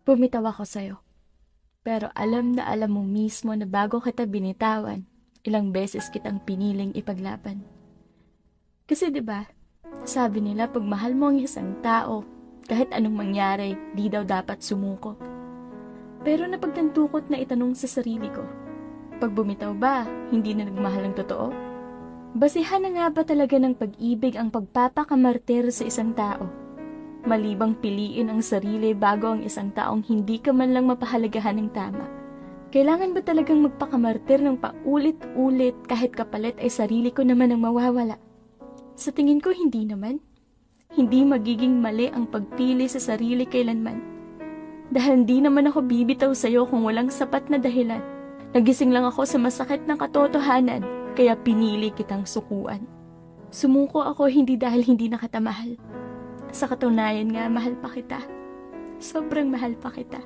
Bumitaw ako sa'yo. Pero alam na alam mo mismo na bago kita binitawan, ilang beses kitang piniling ipaglaban. Kasi 'di ba, sabi nila pag mahal mo ang isang tao, kahit anong mangyari, di daw dapat sumuko. Pero napagtantukot na itanong sa sarili ko, pag bumitaw ba, hindi na nagmahal ng totoo? Basihan na nga ba talaga ng pag-ibig ang pagpapakamartir sa isang tao? Malibang piliin ang sarili bago ang isang taong hindi ka man lang mapahalagahan ng tama. Kailangan ba talagang magpakamartir ng paulit-ulit kahit kapalit ay sarili ko naman ang mawawala? Sa tingin ko hindi naman. Hindi magiging mali ang pagpili sa sarili kailanman. Dahil hindi naman ako bibitaw sa'yo kung walang sapat na dahilan. Nagising lang ako sa masakit na katotohanan, kaya pinili kitang sukuan. Sumuko ako hindi dahil hindi na kita mahal. Sa katunayan nga, mahal pa kita. Sobrang mahal pa kita.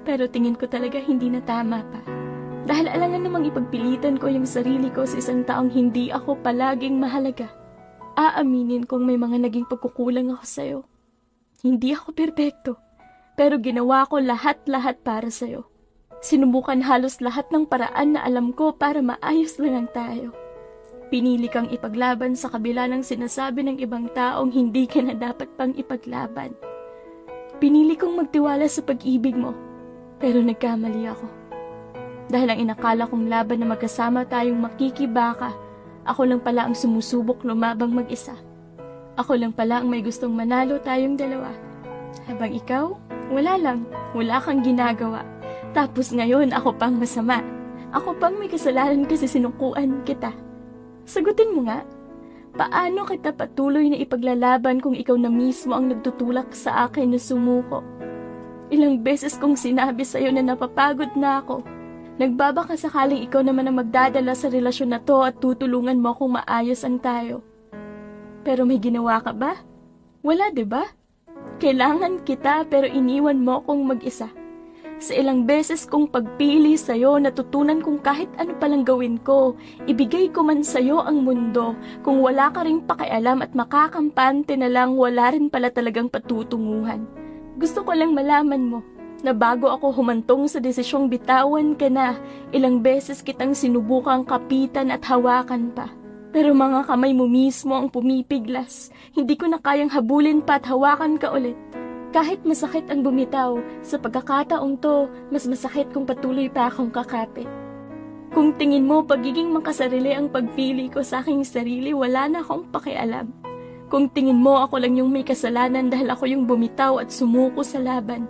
Pero tingin ko talaga hindi na tama pa. Dahil alangan namang ipagpilitan ko yung sarili ko sa isang taong hindi ako palaging mahalaga. Aaminin kong may mga naging pagkukulang ako sa'yo. Hindi ako perpekto, pero ginawa ko lahat-lahat para sa'yo. Sinubukan halos lahat ng paraan na alam ko para maayos lang ang tayo. Pinili kang ipaglaban sa kabila ng sinasabi ng ibang taong hindi ka na dapat pang ipaglaban. Pinili kong magtiwala sa pag-ibig mo, pero nagkamali ako. Dahil ang inakala kong laban na magkasama tayong makikibaka, ako lang pala ang sumusubok lumabang mag-isa. Ako lang pala ang may gustong manalo tayong dalawa. Habang ikaw, wala kang ginagawa. Tapos ngayon ako pang masama. Ako pang may kasalanan kasi sinukuan kita. Sagutin mo nga, paano kita patuloy na ipaglalaban kung ikaw na mismo ang nagtutulak sa akin na sumuko? Ilang beses kong sinabi sa'yo na napapagod na ako. Nagbabaka sakaling ikaw naman ang magdadala sa relasyon na to at tutulungan mo kung maayos ang tayo. Pero may ginawa ka ba? Wala, 'di ba? Kailangan kita pero iniwan mo akong mag-isa. Sa ilang beses kong pagpili sa'yo, natutunan kong kahit ano palang gawin ko, ibigay ko man sa'yo ang mundo, kung wala ka ring pakialam at makakampante na lang, wala rin pala talagang patutunguhan. Gusto ko lang malaman mo, na bago ako humantong sa desisyong bitawan ka na, ilang beses kitang sinubukang kapitan at hawakan pa. Pero mga kamay mo mismo ang pumipiglas, hindi ko na kayang habulin pa at hawakan ka ulit. Kahit masakit ang bumitaw, sa pagkakataong to, mas masakit kung patuloy pa akong kakapit. Kung tingin mo pagiging makasarili ang pagpili ko sa aking sarili, wala na akong pakialam. Kung tingin mo ako lang yung may kasalanan dahil ako yung bumitaw at sumuko sa laban,